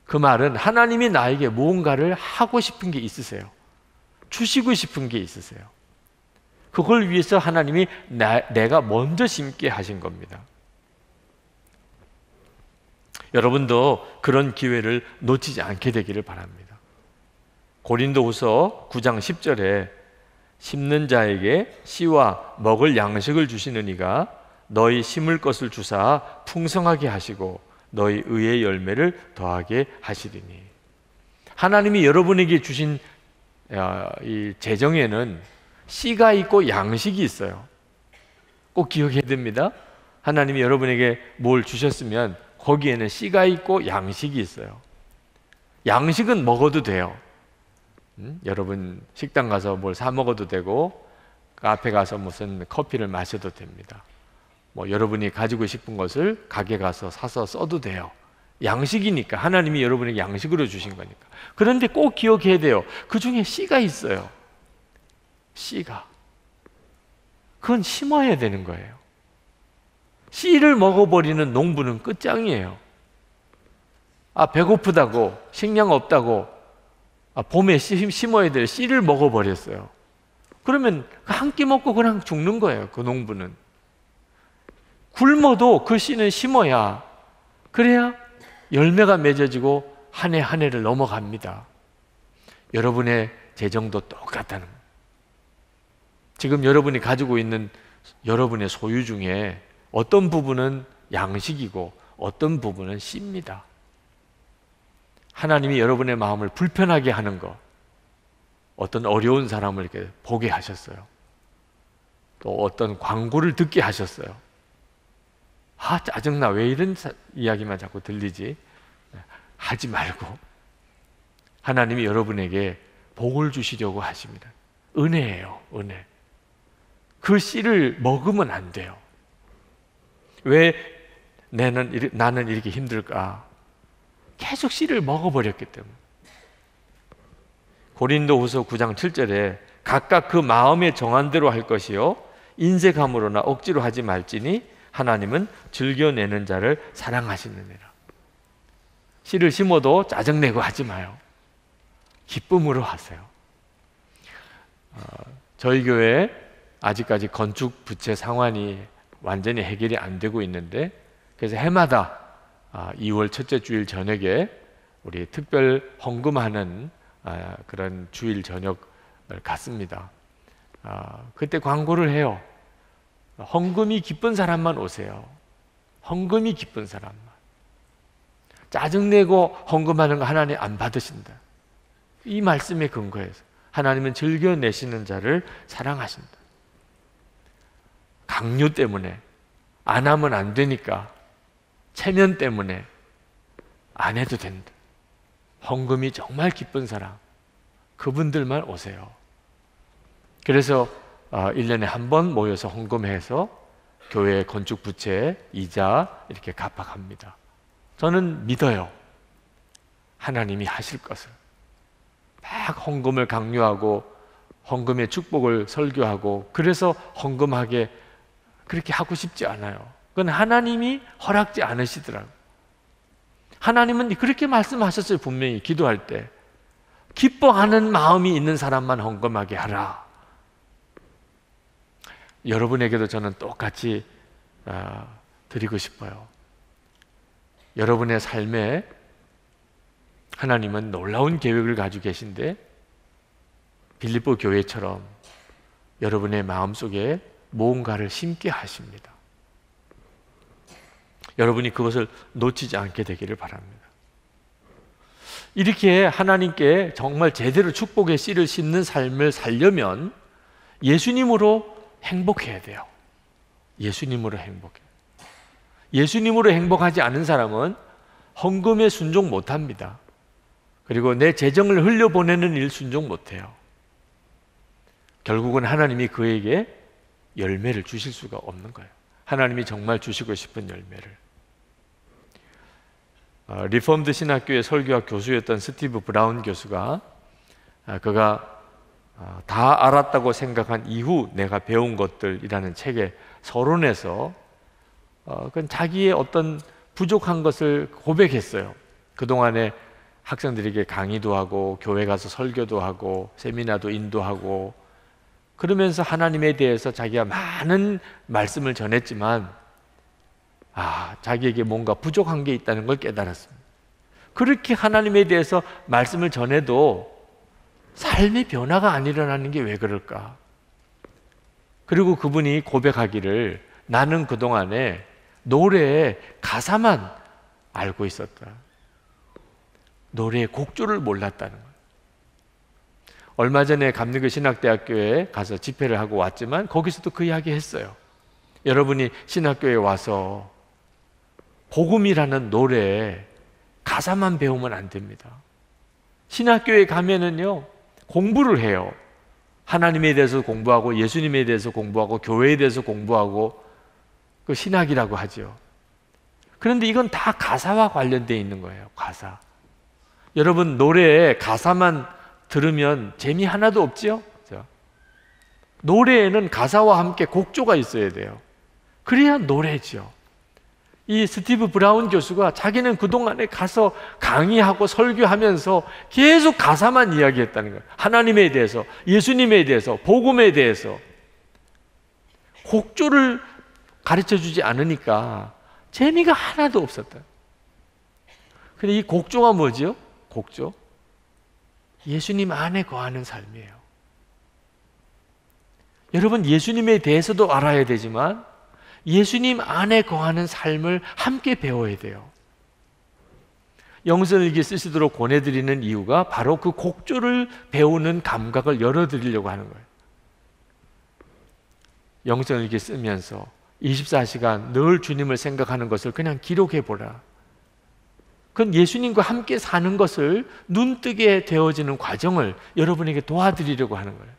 그 말은 하나님이 나에게 무언가를 하고 싶은 게 있으세요. 주시고 싶은 게 있으세요. 그걸 위해서 하나님이 내가 먼저 심게 하신 겁니다. 여러분도 그런 기회를 놓치지 않게 되기를 바랍니다. 고린도후서 9장 10절에 심는 자에게 씨와 먹을 양식을 주시는 이가 너희 심을 것을 주사 풍성하게 하시고 너희 의의 열매를 더하게 하시리니. 하나님이 여러분에게 주신 이 재정에는 씨가 있고 양식이 있어요. 꼭 기억해야 됩니다. 하나님이 여러분에게 뭘 주셨으면 거기에는 씨가 있고 양식이 있어요. 양식은 먹어도 돼요. 여러분 식당 가서 뭘 사 먹어도 되고 카페 가서 무슨 커피를 마셔도 됩니다. 여러분이 가지고 싶은 것을 가게 가서 사서 써도 돼요. 양식이니까, 하나님이 여러분에게 양식으로 주신 거니까. 그런데 꼭 기억해야 돼요. 그 중에 씨가 있어요. 씨가. 그건 심어야 되는 거예요. 씨를 먹어버리는 농부는 끝장이에요. 배고프다고, 식량 없다고, 봄에 심어야 될 씨를 먹어버렸어요. 그러면 한 끼 먹고 그냥 죽는 거예요. 그 농부는. 굶어도 그 씨는 심어야, 그래야 열매가 맺어지고 한 해 한 해를 넘어갑니다. 여러분의 재정도 똑같다는 거예요. 지금 여러분이 가지고 있는 여러분의 소유 중에 어떤 부분은 양식이고 어떤 부분은 씨입니다. 하나님이 여러분의 마음을 불편하게 하는 것, 어떤 어려운 사람을 이렇게 보게 하셨어요. 또 어떤 광고를 듣게 하셨어요. 짜증나, 왜 이런 이야기만 자꾸 들리지? 하지 말고 하나님이 여러분에게 복을 주시려고 하십니다. 은혜예요, 은혜. 그 씨를 먹으면 안 돼요. 왜 나는 이렇게 힘들까? 계속 씨를 먹어버렸기 때문에. 고린도후서 9장 7절에 각각 그 마음에 정한 대로 할 것이요 인색함으로나 억지로 하지 말지니 하나님은 즐겨내는 자를 사랑하시느니라. 씨를 심어도 짜증내고 하지 마요. 기쁨으로 하세요. 저희 교회 아직까지 건축 부채 상환이 완전히 해결이 안 되고 있는데, 그래서 해마다 2월 첫째 주일 저녁에 우리 특별 헌금하는 그런 주일 저녁을 갖습니다. 그때 광고를 해요. 헌금이 기쁜 사람만 오세요. 헌금이 기쁜 사람만. 짜증내고 헌금하는 거 하나님 안 받으신다. 이 말씀에 근거해서 하나님은 즐겨내시는 자를 사랑하신다. 강요 때문에 안 하면 안 되니까, 체면 때문에 안 해도 된다. 헌금이 정말 기쁜 사람, 그분들만 오세요. 그래서 1년에 한 번 모여서 헌금해서 교회 건축 부채 이자 이렇게 갚아갑니다. 저는 믿어요. 하나님이 하실 것을. 막 헌금을 강요하고 헌금의 축복을 설교하고, 그래서 헌금하게 그렇게 하고 싶지 않아요. 그건 하나님이 허락지 않으시더라고요. 하나님은 그렇게 말씀하셨어요. 분명히 기도할 때 기뻐하는 마음이 있는 사람만 헌금하게 하라. 여러분에게도 저는 똑같이 드리고 싶어요. 여러분의 삶에 하나님은 놀라운 계획을 가지고 계신데, 빌립보 교회처럼 여러분의 마음속에 무언가를 심게 하십니다. 여러분이 그것을 놓치지 않게 되기를 바랍니다. 이렇게 하나님께 정말 제대로 축복의 씨를 심는 삶을 살려면 예수님으로 행복해야 돼요. 예수님으로 행복해요. 예수님으로 행복하지 않은 사람은 헌금에 순종 못합니다. 그리고 내 재정을 흘려보내는 일 순종 못해요. 결국은 하나님이 그에게 열매를 주실 수가 없는 거예요. 하나님이 정말 주시고 싶은 열매를. 리폼드 신학교의 설교학 교수였던 스티브 브라운 교수가 그가 다 알았다고 생각한 이후 내가 배운 것들이라는 책의 서론에서 그건 자기의 어떤 부족한 것을 고백했어요. 그동안에 학생들에게 강의도 하고 교회 가서 설교도 하고 세미나도 인도하고 그러면서 하나님에 대해서 자기가 많은 말씀을 전했지만 자기에게 뭔가 부족한 게 있다는 걸 깨달았습니다. 그렇게 하나님에 대해서 말씀을 전해도 삶의 변화가 안 일어나는 게 왜 그럴까? 그리고 그분이 고백하기를 나는 그동안에 노래의 가사만 알고 있었다. 노래의 곡조를 몰랐다는 거예요. 얼마 전에 감리교 신학대학교에 가서 집회를 하고 왔지만 거기서도 그 이야기 했어요. 여러분이 신학교에 와서 복음이라는 노래 가사만 배우면 안 됩니다. 신학교에 가면은요, 공부를 해요. 하나님에 대해서 공부하고 예수님에 대해서 공부하고 교회에 대해서 공부하고 그 신학이라고 하죠. 그런데 이건 다 가사와 관련되어 있는 거예요. 가사. 여러분 노래에 가사만 들으면 재미 하나도 없지요? 노래에는 가사와 함께 곡조가 있어야 돼요. 그래야 노래죠. 이 스티브 브라운 교수가 자기는 그동안에 가서 강의하고 설교하면서 계속 가사만 이야기했다는 거예요. 하나님에 대해서, 예수님에 대해서, 복음에 대해서. 곡조를 가르쳐주지 않으니까 재미가 하나도 없었다. 근데 이 곡조가 뭐지요? 곡조? 예수님 안에 거하는 삶이에요. 여러분 예수님에 대해서도 알아야 되지만 예수님 안에 거하는 삶을 함께 배워야 돼요. 영성일기 쓰시도록 권해드리는 이유가 바로 그 곡조를 배우는 감각을 열어드리려고 하는 거예요. 영성일기 쓰면서 24시간 늘 주님을 생각하는 것을 그냥 기록해보라. 그건 예수님과 함께 사는 것을 눈뜨게 되어지는 과정을 여러분에게 도와드리려고 하는 거예요.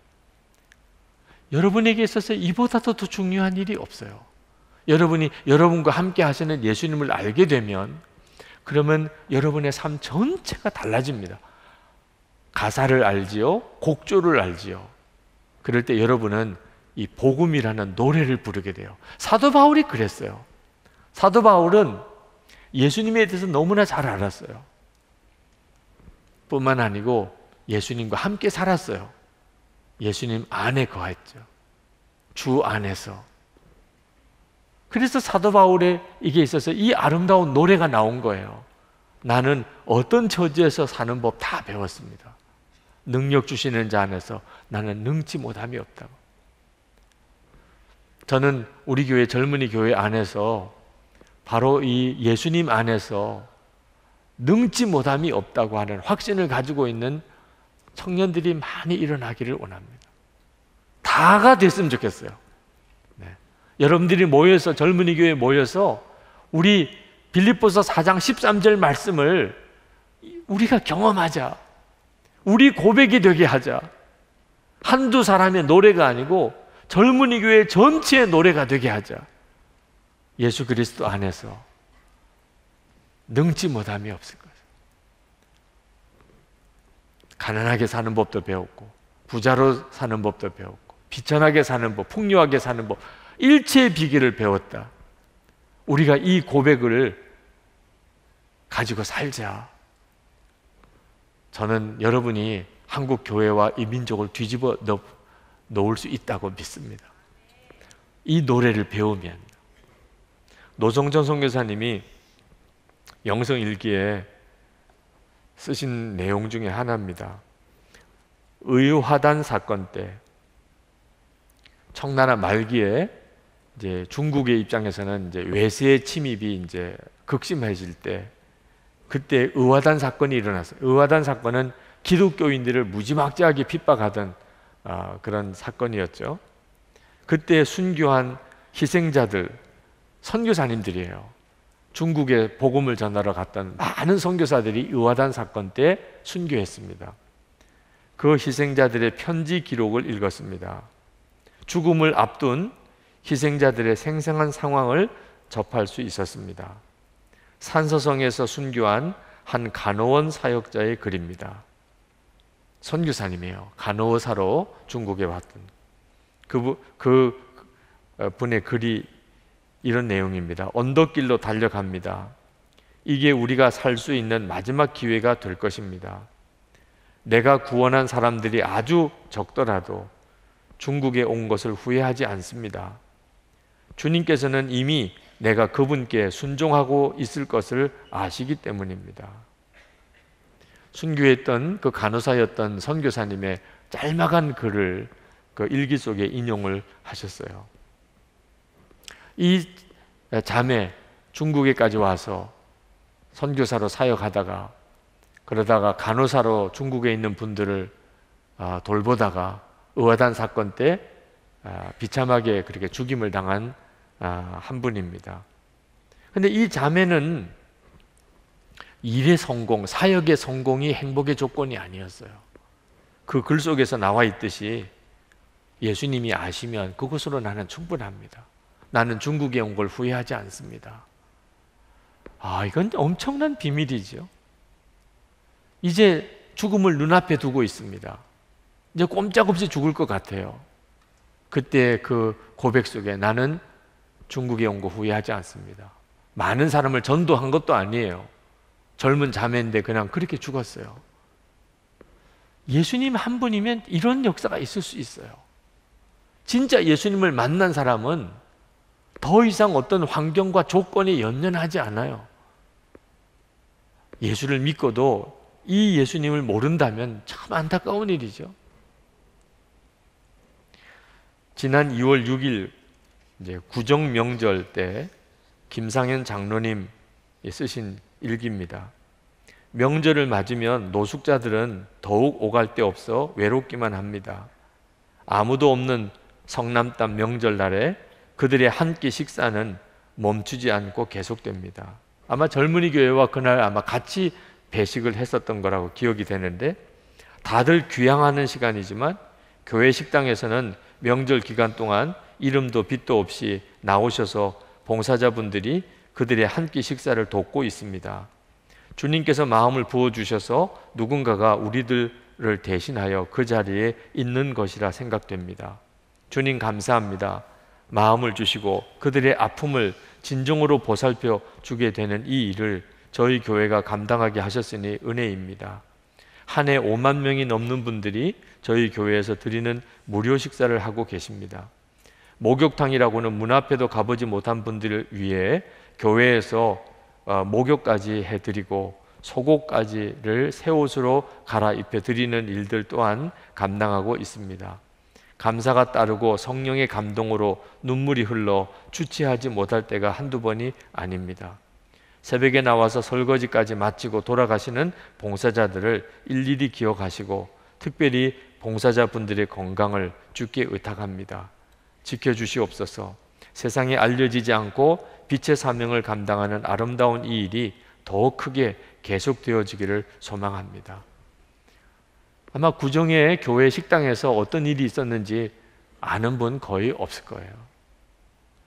여러분에게 있어서 이보다 더 중요한 일이 없어요. 여러분이 여러분과 함께 하시는 예수님을 알게 되면 그러면 여러분의 삶 전체가 달라집니다. 가사를 알지요, 곡조를 알지요. 그럴 때 여러분은 이 복음이라는 노래를 부르게 돼요. 사도 바울이 그랬어요. 사도 바울은 예수님에 대해서 너무나 잘 알았어요. 뿐만 아니고 예수님과 함께 살았어요. 예수님 안에 거했죠. 주 안에서. 그래서 사도 바울의 이게 있어서 이 아름다운 노래가 나온 거예요. 나는 어떤 처지에서 사는 법 다 배웠습니다. 능력 주시는 자 안에서 나는 능치 못함이 없다고. 저는 우리 교회 젊은이 교회 안에서 바로 이 예수님 안에서 능치 못함이 없다고 하는 확신을 가지고 있는 청년들이 많이 일어나기를 원합니다. 다가 됐으면 좋겠어요. 네. 여러분들이 모여서 젊은이 교회에 모여서 우리 빌립보서 4장 13절 말씀을 우리가 경험하자. 우리 고백이 되게 하자. 한두 사람의 노래가 아니고 젊은이 교회 전체의 노래가 되게 하자. 예수 그리스도 안에서 능치 못함이 없을 거예요. 가난하게 사는 법도 배웠고 부자로 사는 법도 배웠고 비천하게 사는 법, 풍요하게 사는 법, 일체의 비결을 배웠다. 우리가 이 고백을 가지고 살자. 저는 여러분이 한국 교회와 이 민족을 뒤집어 놓을 수 있다고 믿습니다. 이 노래를 배우면. 노정전 선교사님이 영성일기에 쓰신 내용 중에 하나입니다. 의화단 사건 때 청나라 말기에 이제 중국의 입장에서는 이제 외세의 침입이 이제 극심해질 때 그때 의화단 사건이 일어났어요. 의화단 사건은 기독교인들을 무지막지하게 핍박하던 그런 사건이었죠. 그때 순교한 희생자들 선교사님들이에요. 중국에 복음을 전하러 갔던 많은 선교사들이 의화단 사건 때 순교했습니다. 그 희생자들의 편지 기록을 읽었습니다. 죽음을 앞둔 희생자들의 생생한 상황을 접할 수 있었습니다. 산서성에서 순교한 한 간호원 사역자의 글입니다. 선교사님이에요. 간호사로 중국에 왔던 그 분의 글이 이런 내용입니다. 언덕길로 달려갑니다. 이게 우리가 살 수 있는 마지막 기회가 될 것입니다. 내가 구원한 사람들이 아주 적더라도 중국에 온 것을 후회하지 않습니다. 주님께서는 이미 내가 그분께 순종하고 있을 것을 아시기 때문입니다. 순교했던 그 간호사였던 선교사님의 짤막한 글을 그 일기 속에 인용을 하셨어요. 이 자매 중국에까지 와서 선교사로 사역하다가 그러다가 간호사로 중국에 있는 분들을 돌보다가 의화단 사건 때 비참하게 그렇게 죽임을 당한 한 분입니다. 근데 이 자매는 일의 성공, 사역의 성공이 행복의 조건이 아니었어요. 그 글 속에서 나와 있듯이 예수님이 아시면 그것으로 나는 충분합니다. 나는 중국에 온 걸 후회하지 않습니다. 이건 엄청난 비밀이죠. 이제 죽음을 눈앞에 두고 있습니다. 이제 꼼짝없이 죽을 것 같아요. 그때 그 고백 속에 나는 중국에 온 거 후회하지 않습니다. 많은 사람을 전도한 것도 아니에요. 젊은 자매인데 그냥 그렇게 죽었어요. 예수님 한 분이면 이런 역사가 있을 수 있어요. 진짜 예수님을 만난 사람은 더 이상 어떤 환경과 조건이 연연하지 않아요. 예수를 믿고도 이 예수님을 모른다면 참 안타까운 일이죠. 지난 2월 6일 이제 구정 명절 때 김상현 장로님 쓰신 일기입니다. 명절을 맞으면 노숙자들은 더욱 오갈 데 없어 외롭기만 합니다. 아무도 없는 성남단 명절날에 그들의 한 끼 식사는 멈추지 않고 계속됩니다. 아마 젊은이 교회와 그날 아마 같이 배식을 했었던 거라고 기억이 되는데, 다들 귀향하는 시간이지만 교회 식당에서는 명절 기간 동안 이름도 빛도 없이 나오셔서 봉사자분들이 그들의 한 끼 식사를 돕고 있습니다. 주님께서 마음을 부어주셔서 누군가가 우리들을 대신하여 그 자리에 있는 것이라 생각됩니다. 주님 감사합니다. 마음을 주시고 그들의 아픔을 진정으로 보살펴 주게 되는 이 일을 저희 교회가 감당하게 하셨으니 은혜입니다. 한 해 5만 명이 넘는 분들이 저희 교회에서 드리는 무료 식사를 하고 계십니다. 목욕탕이라고는 문 앞에도 가보지 못한 분들을 위해 교회에서 목욕까지 해드리고 속옷까지를 새 옷으로 갈아입혀 드리는 일들 또한 감당하고 있습니다. 감사가 따르고 성령의 감동으로 눈물이 흘러 주체하지 못할 때가 한두 번이 아닙니다. 새벽에 나와서 설거지까지 마치고 돌아가시는 봉사자들을 일일이 기억하시고 특별히 봉사자분들의 건강을 주께 의탁합니다. 지켜주시옵소서. 세상에 알려지지 않고 빛의 사명을 감당하는 아름다운 이 일이 더 크게 계속되어지기를 소망합니다. 아마 구정에 교회 식당에서 어떤 일이 있었는지 아는 분 거의 없을 거예요.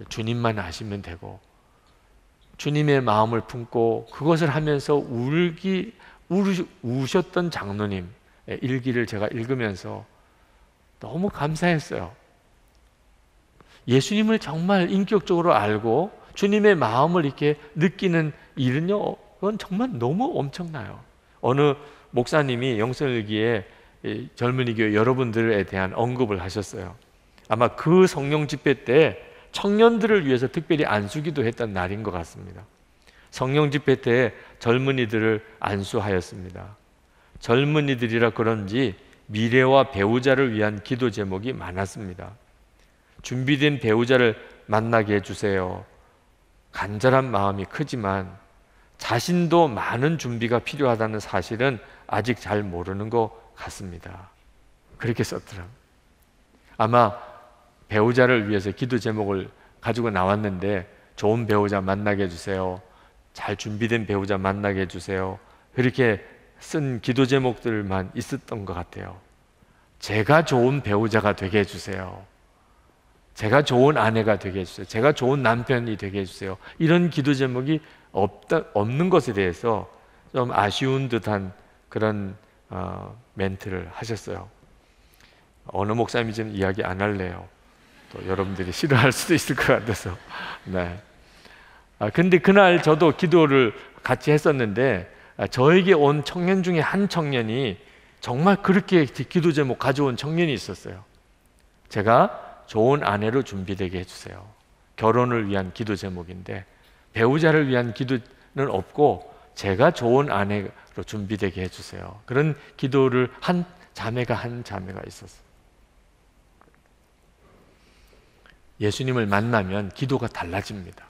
주님만 아시면 되고, 주님의 마음을 품고 그것을 하면서 우셨던 장로님 일기를 제가 읽으면서 너무 감사했어요. 예수님을 정말 인격적으로 알고 주님의 마음을 이렇게 느끼는 일은요, 그건 정말 너무 엄청나요. 어느 목사님이 영성일기에 젊은이 교회 여러분들에 대한 언급을 하셨어요. 아마 그 성령 집회 때 청년들을 위해서 특별히 안수기도 했던 날인 것 같습니다. 성령 집회 때 젊은이들을 안수하였습니다. 젊은이들이라 그런지 미래와 배우자를 위한 기도 제목이 많았습니다. 준비된 배우자를 만나게 해주세요. 간절한 마음이 크지만 자신도 많은 준비가 필요하다는 사실은 아직 잘 모르는 것 같습니다. 그렇게 썼더라고요. 아마 배우자를 위해서 기도 제목을 가지고 나왔는데, 좋은 배우자 만나게 해주세요. 잘 준비된 배우자 만나게 해주세요. 그렇게 쓴 기도 제목들만 있었던 것 같아요. 제가 좋은 배우자가 되게 해주세요. 제가 좋은 아내가 되게 해주세요. 제가 좋은 남편이 되게 해주세요. 이런 기도 제목이 없는 것에 대해서 좀 아쉬운 듯한 그런 멘트를 하셨어요. 어느 목사님이 좀 이야기 안 할래요. 또 여러분들이 싫어할 수도 있을 것 같아서. 네. 근데 그날 저도 기도를 같이 했었는데, 저에게 온 청년 중에 한 청년이 정말 그렇게 기도 제목 가져온 청년이 있었어요. 제가 좋은 아내로 준비되게 해주세요. 결혼을 위한 기도 제목인데 배우자를 위한 기도는 없고 제가 좋은 아내로 준비되게 해주세요. 그런 기도를 한 자매가 있었어요. 예수님을 만나면 기도가 달라집니다.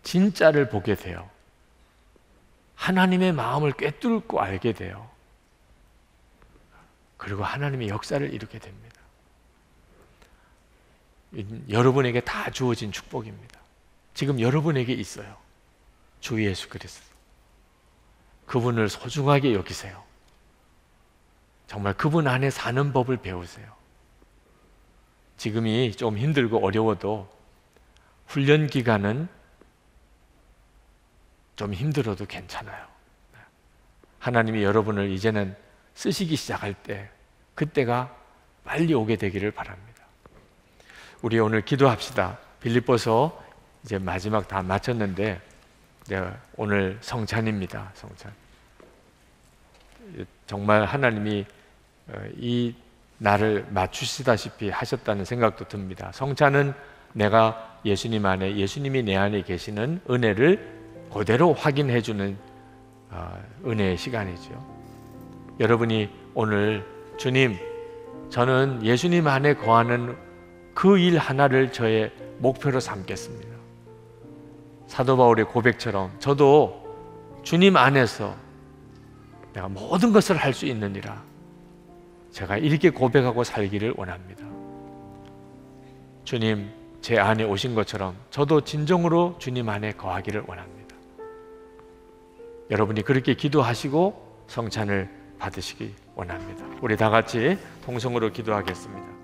진짜를 보게 돼요. 하나님의 마음을 꿰뚫고 알게 돼요. 그리고 하나님의 역사를 이루게 됩니다. 여러분에게 다 주어진 축복입니다. 지금 여러분에게 있어요. 주 예수 그리스도. 그분을 소중하게 여기세요. 정말 그분 안에 사는 법을 배우세요. 지금이 좀 힘들고 어려워도 훈련 기간은 좀 힘들어도 괜찮아요. 하나님이 여러분을 이제는 쓰시기 시작할 때 그때가 빨리 오게 되기를 바랍니다. 우리 오늘 기도합시다. 빌립보서 이제 마지막 다 마쳤는데 오늘 성찬입니다. 성찬. 정말 하나님이 이 나를 맞추시다시피 하셨다는 생각도 듭니다. 성찬은 내가 예수님 안에, 예수님이 내 안에 계시는 은혜를 그대로 확인해주는 은혜의 시간이죠. 여러분이 오늘 주님, 저는 예수님 안에 거하는 그 일 하나를 저의 목표로 삼겠습니다. 사도 바울의 고백처럼 저도 주님 안에서 내가 모든 것을 할 수 있느니라. 제가 이렇게 고백하고 살기를 원합니다. 주님, 제 안에 오신 것처럼 저도 진정으로 주님 안에 거하기를 원합니다. 여러분이 그렇게 기도하시고 성찬을 받으시기 원합니다. 우리 다 같이 통성으로 기도하겠습니다.